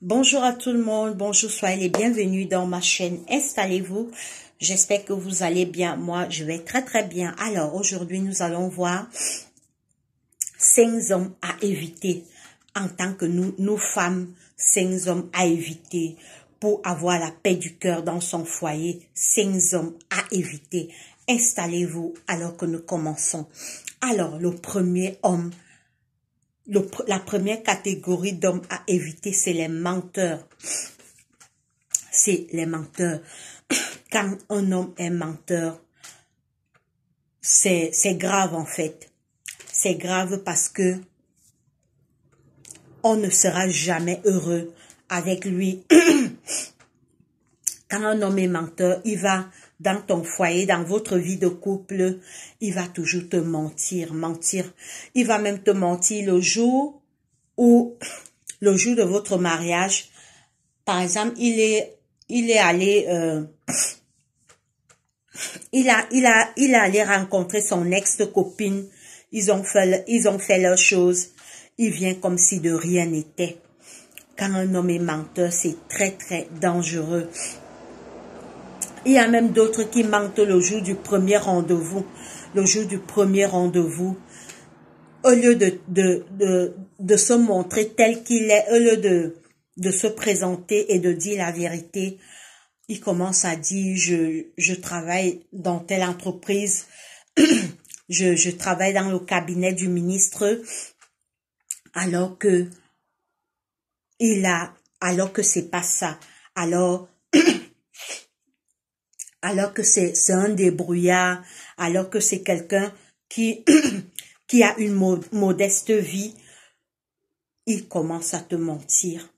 Bonjour à tout le monde, bonjour, soyez les bienvenus dans ma chaîne. Installez-vous, j'espère que vous allez bien. Moi, je vais très bien. Alors, aujourd'hui, nous allons voir 5 hommes à éviter en tant que nous femmes, 5 hommes à éviter pour avoir la paix du cœur dans son foyer. 5 hommes à éviter. Installez-vous alors que nous commençons. Alors, le premier homme, la première catégorie d'hommes à éviter, c'est les menteurs. C'est les menteurs. Quand un homme est menteur, c'est grave en fait. C'est grave parce que on ne sera jamais heureux avec lui. Quand un homme est menteur, il va dans ton foyer, dans votre vie de couple, il va toujours te mentir. Il va même te mentir le jour de votre mariage. Par exemple, il est allé, il est allé rencontrer son ex-copine. Ils ont fait leurs choses. Il vient comme si de rien n'était. Quand un homme est menteur, c'est très dangereux. Il y a même d'autres qui mentent le jour du premier rendez-vous. Le jour du premier rendez-vous, au lieu de se montrer tel qu'il est, au lieu de se présenter et de dire la vérité, il commence à dire je travaille dans telle entreprise, je travaille dans le cabinet du ministre, alors que c'est pas ça. Alors que c'est un débrouillard, alors que c'est quelqu'un qui a une modeste vie, il commence à te mentir.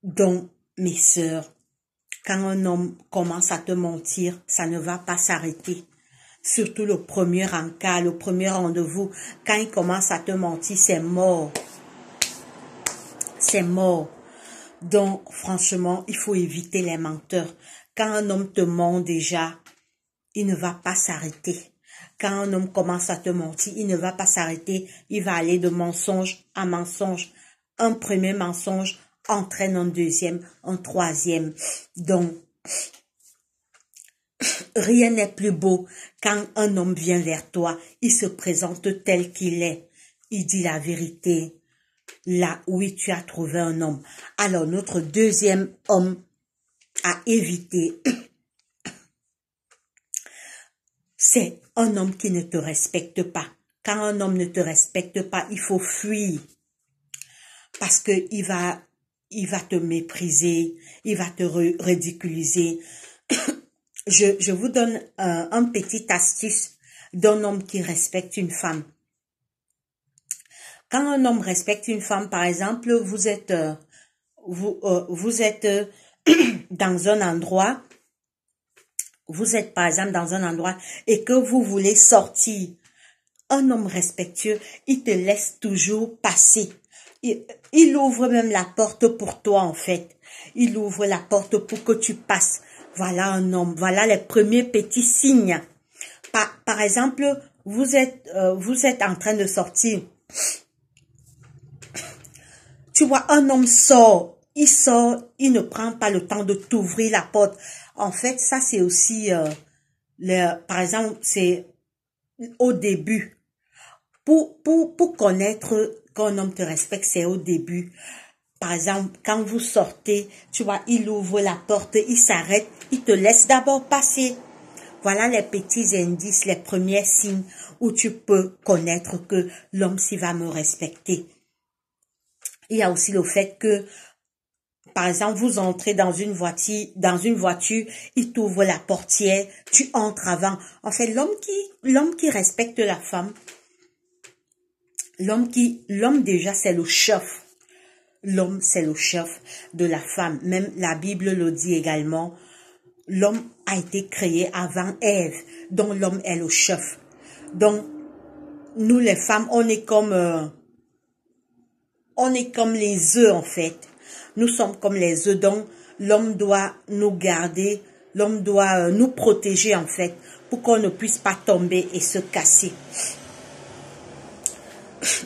Donc, mes sœurs, quand un homme commence à te mentir, ça ne va pas s'arrêter. Surtout le premier encart, le premier rendez-vous, quand il commence à te mentir, c'est mort. C'est mort. Donc, franchement, il faut éviter les menteurs. Quand un homme te ment déjà, il ne va pas s'arrêter. Quand un homme commence à te mentir, il ne va pas s'arrêter. Il va aller de mensonge à mensonge. Un premier mensonge entraîne un deuxième, un troisième. Donc, rien n'est plus beau quand un homme vient vers toi. Il se présente tel qu'il est. Il dit la vérité. Là, oui, tu as trouvé un homme. Alors, notre deuxième homme à éviter, c'est un homme qui ne te respecte pas. Quand un homme ne te respecte pas, il faut fuir. Parce que il va te mépriser, il va te ridiculiser. Je vous donne un petit astuce d'un homme qui respecte une femme. Quand un homme respecte une femme, par exemple, vous êtes dans un endroit, vous êtes par exemple dans un endroit et que vous voulez sortir, un homme respectueux, il te laisse toujours passer. Il ouvre même la porte pour toi en fait. Il ouvre la porte pour que tu passes. Voilà un homme, voilà les premiers petits signes. Par exemple, vous êtes en train de sortir. Tu vois, un homme sort, il ne prend pas le temps de t'ouvrir la porte. En fait, ça c'est aussi, par exemple, c'est au début. Pour connaître qu'un homme te respecte, c'est au début. Par exemple, quand vous sortez, tu vois, il ouvre la porte, il s'arrête, il te laisse d'abord passer. Voilà les petits indices, les premiers signes où tu peux connaître que l'homme s'y va me respecter. Il y a aussi le fait que, par exemple, vous entrez dans une voiture, il t'ouvre la portière, tu entres avant. En fait, l'homme qui respecte la femme, l'homme déjà, c'est le chef. L'homme, c'est le chef de la femme. Même la Bible le dit également. L'homme a été créé avant Ève, donc l'homme est le chef. Donc, nous les femmes, on est comme les œufs en fait. Nous sommes comme les œufs, donc l'homme doit nous garder, l'homme doit nous protéger en fait, pour qu'on ne puisse pas tomber et se casser.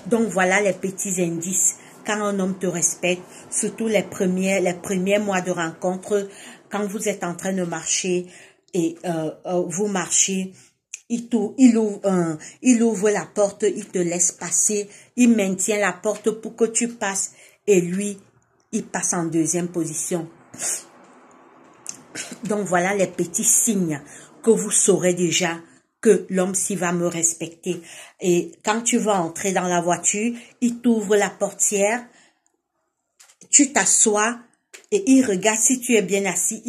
Donc voilà les petits indices quand un homme te respecte, surtout les premiers mois de rencontre, quand vous êtes en train de marcher et vous marchez, il ouvre la porte, il te laisse passer, il maintient la porte pour que tu passes et lui, il passe en deuxième position. Donc voilà les petits signes que vous saurez déjà que l'homme-ci va me respecter. Et quand tu vas entrer dans la voiture, il t'ouvre la portière, tu t'assois et il regarde si tu es bien assis,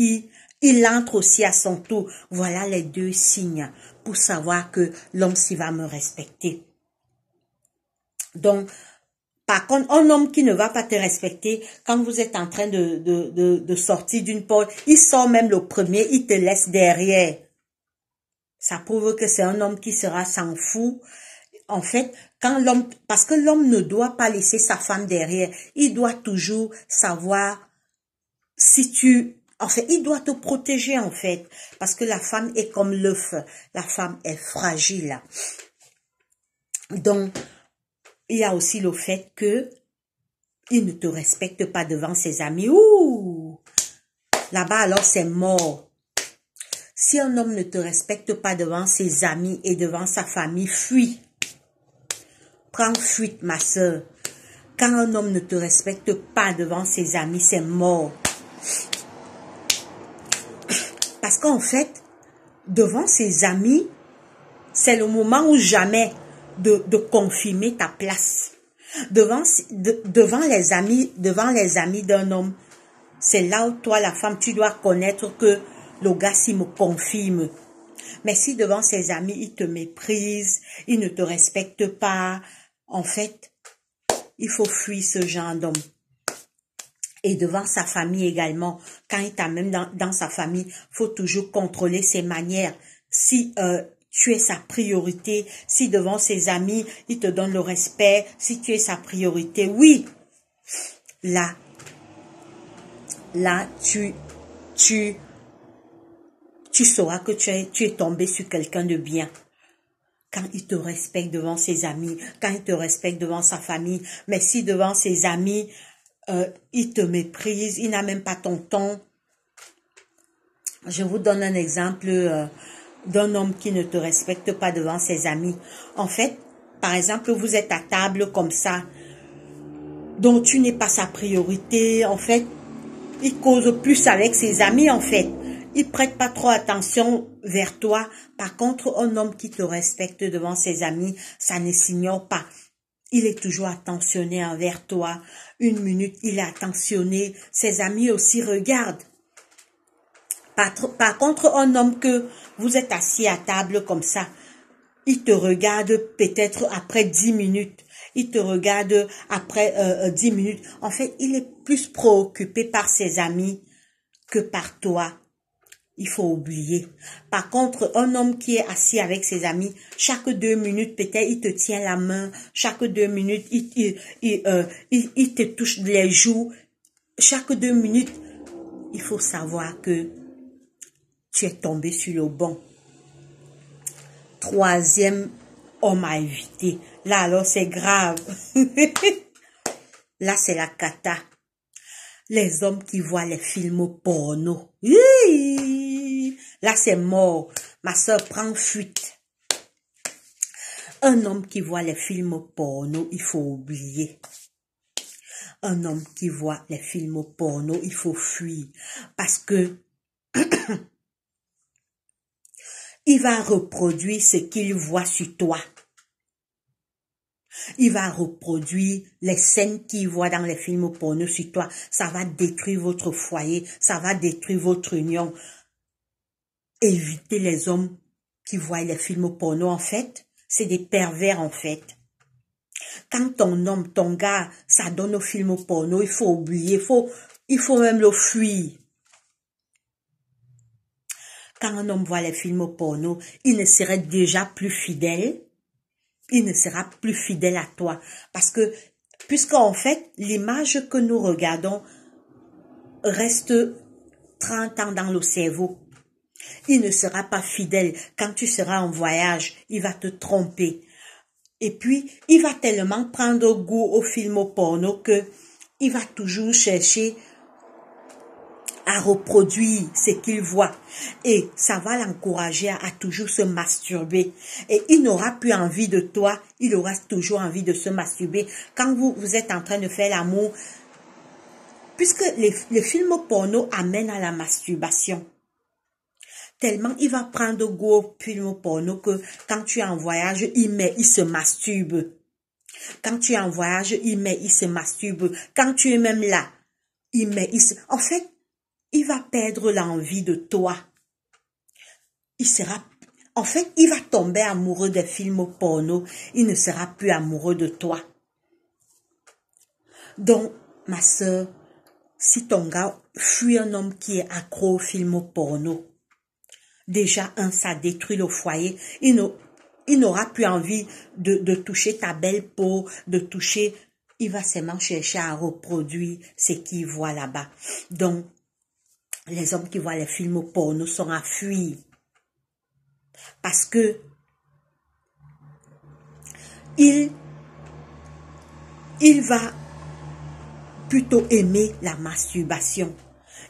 il entre aussi à son tour. Voilà les deux signes pour savoir que l'homme-ci va me respecter. Donc, par contre, un homme qui ne va pas te respecter, quand vous êtes en train de sortir d'une porte, il sort même le premier, il te laisse derrière. Ça prouve que c'est un homme qui sera s'en fout. En fait, parce que l'homme ne doit pas laisser sa femme derrière, il doit toujours savoir en fait, il doit te protéger en fait, parce que la femme est comme l'œuf, la femme est fragile. Donc, il y a aussi le fait que il ne te respecte pas devant ses amis. Ouh! Là-bas, alors, c'est mort. Si un homme ne te respecte pas devant ses amis et devant sa famille, fuis. Prends fuite, ma soeur. Quand un homme ne te respecte pas devant ses amis, c'est mort. Parce qu'en fait, devant ses amis, c'est le moment où jamais de confirmer ta place. Devant les amis d'un homme, c'est là où toi, la femme, tu dois connaître que le gars, s'il me confirme. Mais si devant ses amis, il te méprise, il ne te respecte pas, en fait, il faut fuir ce genre d'homme. Et devant sa famille également, quand il t'amène dans sa famille, faut toujours contrôler ses manières. Si tu es sa priorité, si devant ses amis, il te donne le respect, si tu es sa priorité, oui, là, tu sauras que tu es tombé sur quelqu'un de bien. Quand il te respecte devant ses amis, quand il te respecte devant sa famille, mais si devant ses amis, il te méprise, il n'a même pas ton ton. Je vous donne un exemple d'un homme qui ne te respecte pas devant ses amis. En fait, par exemple, vous êtes à table comme ça, donc tu n'es pas sa priorité. En fait, il cause plus avec ses amis, en fait. Il prête pas trop attention vers toi. Par contre, un homme qui te respecte devant ses amis, ça ne s'ignore pas. Il est toujours attentionné envers toi. Une minute, il est attentionné. Ses amis aussi regardent. Par contre, un homme que vous êtes assis à table comme ça, il te regarde peut-être après 10 minutes. Il te regarde après 10 minutes. En fait, il est plus préoccupé par ses amis que par toi. Il faut oublier. Par contre, un homme qui est assis avec ses amis, chaque 2 minutes, peut-être, il te tient la main. Chaque 2 minutes, il te touche les joues. Chaque 2 minutes, il faut savoir que tu es tombé sur le bon. Troisième homme à éviter. Là, alors, c'est grave. Là, c'est la cata. Les hommes qui voient les films porno. Là, c'est mort. Ma soeur, prend fuite. Un homme qui voit les films porno, il faut oublier. Un homme qui voit les films porno, il faut fuir. Parce que il va reproduire ce qu'il voit sur toi. Il va reproduire les scènes qu'il voit dans les films porno sur toi. Ça va détruire votre foyer. Ça va détruire votre union. Évitez les hommes qui voient les films porno. En fait, c'est des pervers en fait. Quand ton homme, ton gars, ça donne aux films porno, il faut oublier. Il faut même le fuir. Quand un homme voit les films porno, il ne serait déjà plus fidèle. Il ne sera plus fidèle à toi. Parce que, puisqu'en fait, l'image que nous regardons reste 30 ans dans le cerveau. Il ne sera pas fidèle. Quand tu seras en voyage, il va te tromper. Et puis, il va tellement prendre goût au film porno que il va toujours chercher à reproduire ce qu'il voit. Et ça va l'encourager à toujours se masturber. Et il n'aura plus envie de toi, il aura toujours envie de se masturber. Quand vous êtes en train de faire l'amour, puisque les films porno amènent à la masturbation. Tellement il va prendre goût au film porno que quand tu es en voyage, il se masturbe. Quand tu es en voyage, il se masturbe. Quand tu es même là, en fait, il va perdre l'envie de toi. En fait, il va tomber amoureux des films porno. Il ne sera plus amoureux de toi. Donc, ma sœur, si ton gars fuit un homme qui est accro aux films porno, déjà, ça détruit le foyer. Il n'aura plus envie de toucher ta belle peau, de toucher. Il va seulement chercher à reproduire ce qu'il voit là-bas. Donc, les hommes qui voient les films porno sont à fuir. Parce que il va plutôt aimer la masturbation.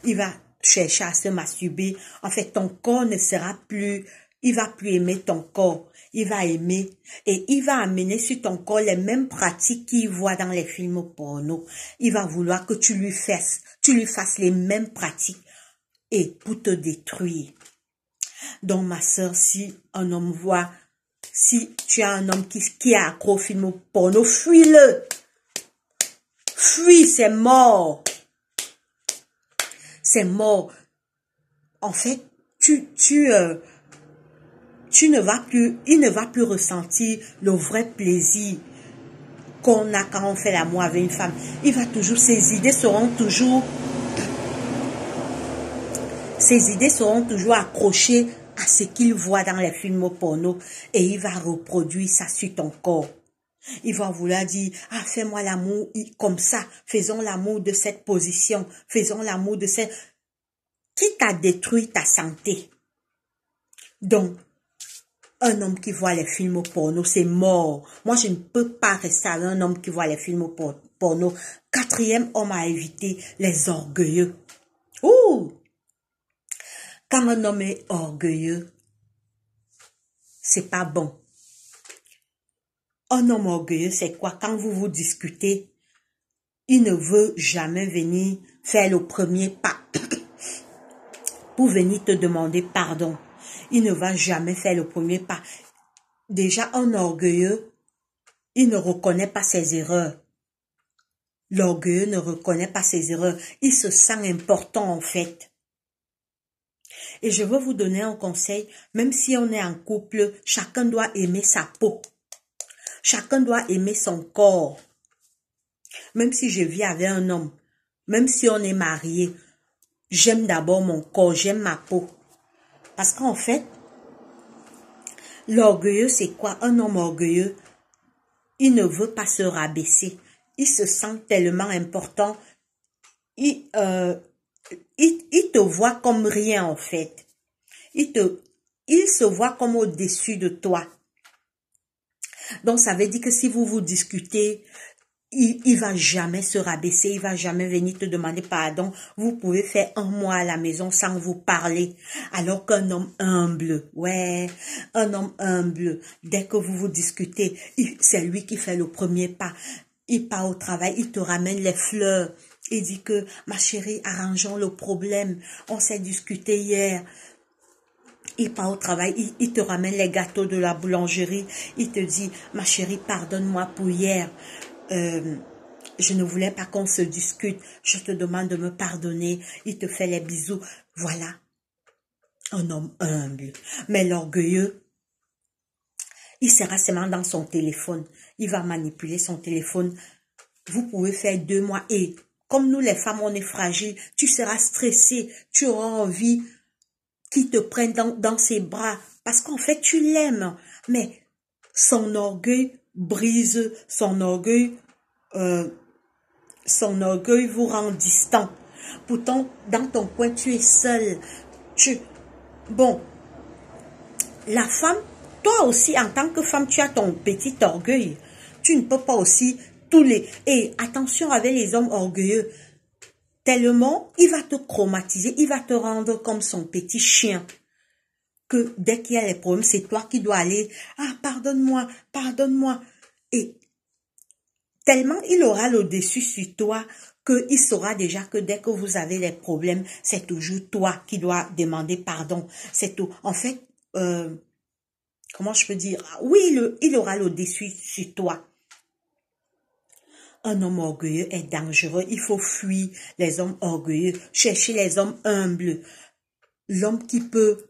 Il va chercher à se masturber. En fait, ton corps ne sera plus, il va plus aimer ton corps. Il va aimer et il va amener sur ton corps les mêmes pratiques qu'il voit dans les films porno. Il va vouloir que tu lui fasses les mêmes pratiques et pour te détruire. Donc, ma sœur, si tu as un homme qui est accro au film porno, fuis-le. Fuis, c'est mort. C'est mort. En fait, il ne va plus ressentir le vrai plaisir qu'on a quand on fait l'amour avec une femme. Ses idées seront toujours accrochées à ce qu'il voit dans les films porno et il va reproduire ça sur ton corps. Il va vouloir dire, fais-moi l'amour comme ça, faisons l'amour de cette position, faisons l'amour de cette... Qui t'a détruit ta santé? Donc, un homme qui voit les films porno, c'est mort. Moi, je ne peux pas rester avec un homme qui voit les films porno. 4e homme à éviter, les orgueilleux. Ouh! Quand un homme est orgueilleux, c'est pas bon. Un homme orgueilleux, c'est quoi? Quand vous discutez, il ne veut jamais venir faire le premier pas pour venir te demander pardon. Il ne va jamais faire le premier pas. Déjà, un orgueilleux, il ne reconnaît pas ses erreurs. L'orgueilleux ne reconnaît pas ses erreurs. Il se sent important en fait. Et je veux vous donner un conseil, même si on est en couple, chacun doit aimer sa peau. Chacun doit aimer son corps. Même si je vis avec un homme, même si on est marié, j'aime d'abord mon corps, j'aime ma peau. Parce qu'en fait, l'orgueilleux, c'est quoi? Un homme orgueilleux, il ne veut pas se rabaisser. Il se sent tellement important. Il te voit comme rien en fait. Il se voit comme au-dessus de toi. Donc, ça veut dire que si vous discutez, il va jamais se rabaisser, il va jamais venir te demander pardon. Vous pouvez faire un mois à la maison sans vous parler. Alors qu'un homme humble, un homme humble, dès que vous discutez, c'est lui qui fait le premier pas. Il part au travail, il te ramène les fleurs. Il dit que, ma chérie, arrangeons le problème. On s'est discuté hier. Il part au travail, il te ramène les gâteaux de la boulangerie. Il te dit, ma chérie, pardonne-moi pour hier. Je ne voulais pas qu'on se discute. Je te demande de me pardonner. Il te fait les bisous. Voilà. Un homme humble. Mais l'orgueilleux, il sera seulement dans son téléphone. Il va manipuler son téléphone. Vous pouvez faire 2 mois et comme nous les femmes, on est fragiles. Tu seras stressé. Tu auras envie qu'il te prenne dans ses bras. Parce qu'en fait, tu l'aimes. Mais son orgueil brise, son orgueil vous rend distant. Pourtant, dans ton coin, tu es seul. Bon, la femme, toi aussi, en tant que femme, tu as ton petit orgueil. Tu ne peux pas aussi tous les... Et attention avec les hommes orgueilleux. Tellement, il va te traumatiser, il va te rendre comme son petit chien. Que dès qu'il y a les problèmes, c'est toi qui dois aller. Ah, pardonne-moi, pardonne-moi. Et tellement il aura le dessus sur toi qu'il saura déjà que dès que vous avez des problèmes, c'est toujours toi qui dois demander pardon. C'est tout. En fait, comment je peux dire? Oui, il aura le dessus sur toi. Un homme orgueilleux est dangereux. Il faut fuir les hommes orgueilleux. Chercher les hommes humbles. L'homme qui peut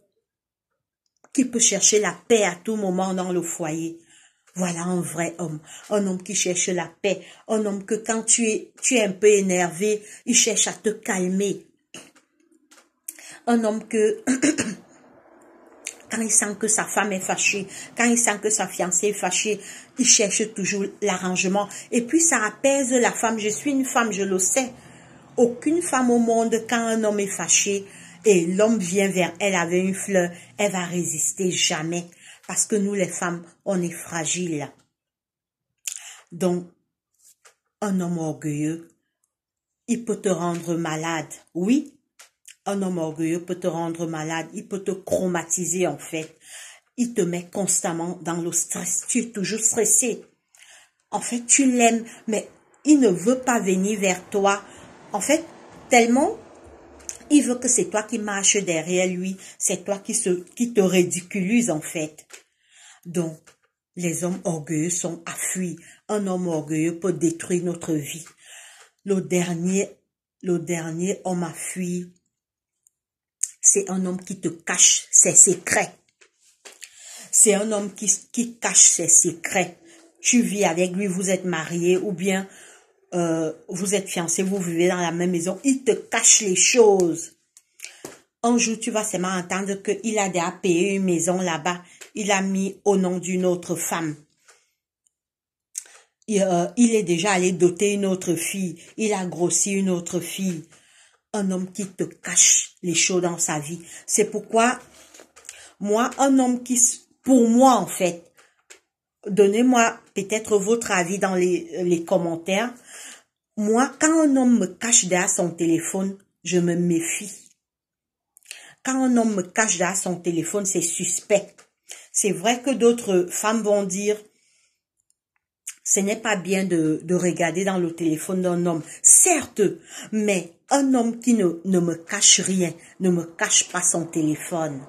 chercher la paix à tout moment dans le foyer. Voilà un vrai homme. Un homme qui cherche la paix. Un homme que quand tu es un peu énervé, il cherche à te calmer. Un homme que, quand il sent que sa femme est fâchée, quand il sent que sa fiancée est fâchée, il cherche toujours l'arrangement. Et puis ça apaise la femme. Je suis une femme, je le sais. Aucune femme au monde, quand un homme est fâché et l'homme vient vers elle avec une fleur, elle va résister jamais. Parce que nous, les femmes, on est fragiles. Donc, un homme orgueilleux, il peut te rendre malade. Oui, un homme orgueilleux peut te rendre malade. Il peut te traumatiser, en fait. Il te met constamment dans le stress. Tu es toujours stressé. En fait, tu l'aimes, mais il ne veut pas venir vers toi. En fait, tellement... il veut que c'est toi qui marches derrière lui. C'est toi qui te ridiculise, en fait. Donc, les hommes orgueilleux sont à fuir. Un homme orgueilleux peut détruire notre vie. Le dernier homme à fuir, c'est un homme qui te cache ses secrets. C'est un homme qui cache ses secrets. Tu vis avec lui, vous êtes mariés ou bien vous êtes fiancés, vous vivez dans la même maison. Il te cache les choses. Un jour, tu vas seulement entendre qu'il a déjà payé une maison là-bas. Il a mis au nom d'une autre femme. Il est déjà allé doter une autre fille. Il a grossi une autre fille. Un homme qui te cache les choses dans sa vie. C'est pourquoi, moi, un homme qui, pour moi en fait, donnez-moi peut-être votre avis dans les commentaires. Moi, quand un homme me cache derrière son téléphone, je me méfie. Quand un homme me cache derrière son téléphone, c'est suspect. C'est vrai que d'autres femmes vont dire, ce n'est pas bien de regarder dans le téléphone d'un homme. Certes, mais un homme qui ne me cache rien, ne me cache pas son téléphone.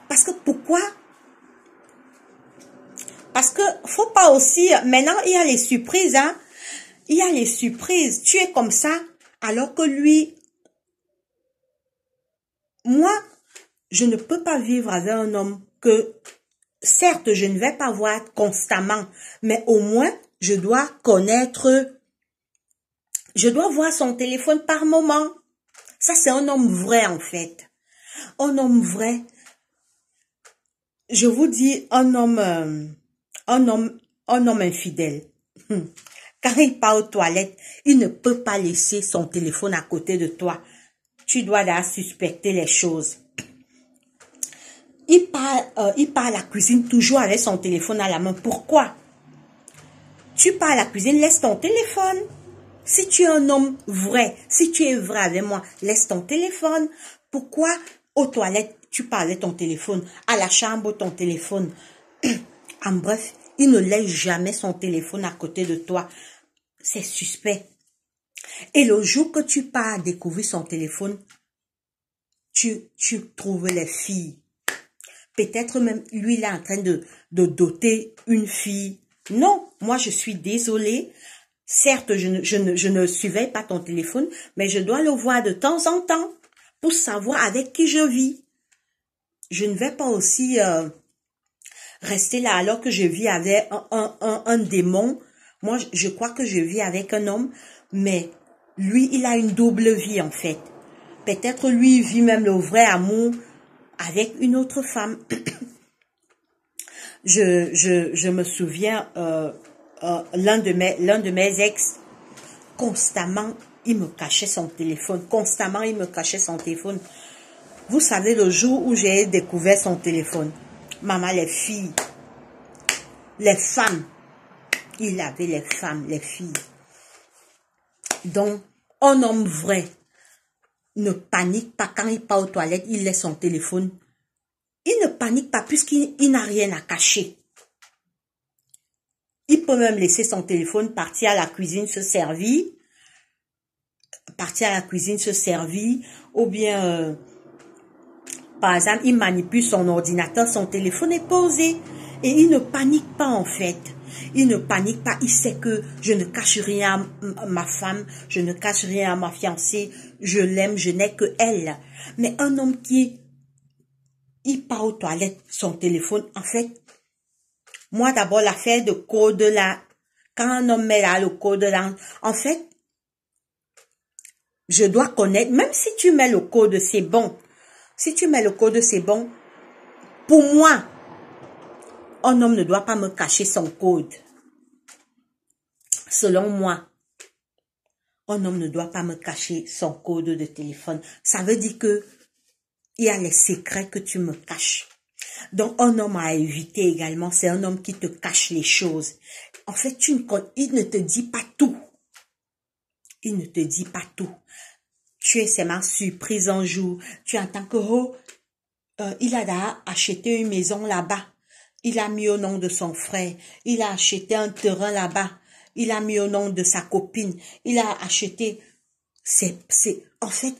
Parce que pourquoi? Parce que faut pas aussi, maintenant il y a les surprises, hein. Il y a les surprises. Tu es comme ça, alors que lui, moi, je ne peux pas vivre avec un homme que, certes, je ne vais pas voir constamment, mais au moins, je dois connaître, je dois voir son téléphone par moment. Ça, c'est un homme vrai, en fait. Un homme vrai. Je vous dis, un homme infidèle. Quand il part aux toilettes, il ne peut pas laisser son téléphone à côté de toi. Tu dois là suspecter les choses. Il part à la cuisine toujours avec son téléphone à la main. Pourquoi? Tu pars à la cuisine, laisse ton téléphone. Si tu es un homme vrai, si tu es vrai avec moi, laisse ton téléphone. Pourquoi aux toilettes, tu pars avec ton téléphone? À la chambre, ton téléphone. En bref, il ne laisse jamais son téléphone à côté de toi. C'est suspect. Et le jour que tu pars découvrir son téléphone, tu trouves les filles. Peut-être même lui, il est en train de doter une fille. Non, moi je suis désolée. Certes, je ne surveille pas ton téléphone, mais je dois le voir de temps en temps pour savoir avec qui je vis. Je ne vais pas aussi rester là alors que je vis avec un démon. Moi, je crois que je vis avec un homme, mais lui, il a une double vie en fait. Peut-être lui, il vit même le vrai amour avec une autre femme. Je me souviens, l'un de mes ex, constamment, il me cachait son téléphone. Constamment, il me cachait son téléphone. Vous savez, le jour où j'ai découvert son téléphone, Maman, les filles, les femmes. Il avait les femmes, les filles. Donc, un homme vrai ne panique pas quand il part aux toilettes, il laisse son téléphone. Il ne panique pas puisqu'il n'a rien à cacher. Il peut même laisser son téléphone, partir à la cuisine se servir. Ou bien, par exemple, il manipule son ordinateur, son téléphone est posé. Et il ne panique pas en fait. Il ne panique pas, il sait que je ne cache rien à ma femme, je ne cache rien à ma fiancée, je l'aime, je n'ai que elle. Mais un homme il part aux toilettes, son téléphone, en fait, moi d'abord l'affaire de code là, quand un homme met là le code là, en fait, je dois connaître, même si tu mets le code, c'est bon. Si tu mets le code, c'est bon. Pour moi, un homme ne doit pas me cacher son code. Selon moi, un homme ne doit pas me cacher son code de téléphone. Ça veut dire que il y a les secrets que tu me caches. Donc, un homme à éviter également, c'est un homme qui te cache les choses. En fait, il ne te dit pas tout. Il ne te dit pas tout. Tu es seulement surprise un jour. Tu entends que, il a acheté une maison là-bas. Il a mis au nom de son frère. Il a acheté un terrain là-bas. Il a mis au nom de sa copine. Il a acheté... En fait,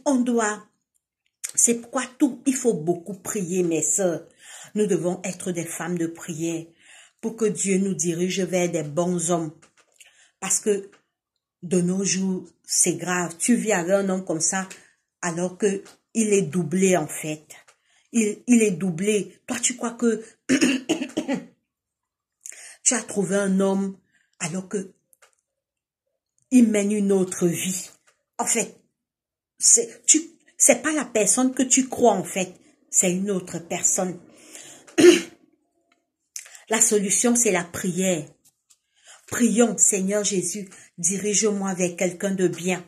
c'est pourquoi il faut beaucoup prier, mes sœurs. Nous devons être des femmes de prière pour que Dieu nous dirige vers des bons hommes. Parce que de nos jours, c'est grave. Tu vis avec un homme comme ça, alors que il est doublé en fait. Il est doublé. Toi, tu crois que tu as trouvé un homme alors que il mène une autre vie. En fait, c'est pas la personne que tu crois en fait. C'est une autre personne. La solution, c'est la prière. Prions, Seigneur Jésus, dirige-moi vers quelqu'un de bien.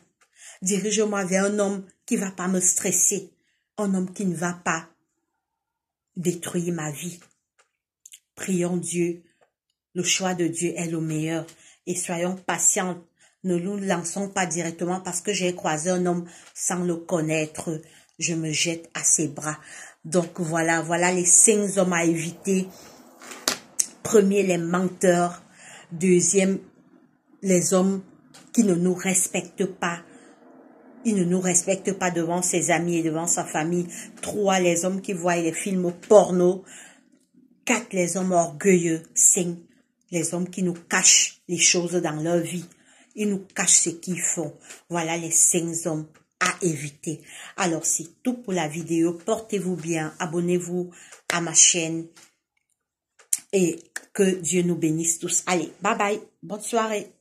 Dirige-moi vers un homme qui va pas me stresser. Un homme qui ne va pas détruire ma vie. Prions Dieu. Le choix de Dieu est le meilleur. Et soyons patients. Ne nous lançons pas directement parce que j'ai croisé un homme sans le connaître. Je me jette à ses bras. Donc voilà les 5 hommes à éviter. Premier, les menteurs. Deuxième, les hommes qui ne nous respectent pas. Il ne nous respecte pas devant ses amis et devant sa famille. 3, les hommes qui voient les films porno. 4, les hommes orgueilleux. 5, les hommes qui nous cachent les choses dans leur vie. Ils nous cachent ce qu'ils font. Voilà les 5 hommes à éviter. Alors, c'est tout pour la vidéo. Portez-vous bien. Abonnez-vous à ma chaîne. Et que Dieu nous bénisse tous. Allez, bye bye. Bonne soirée.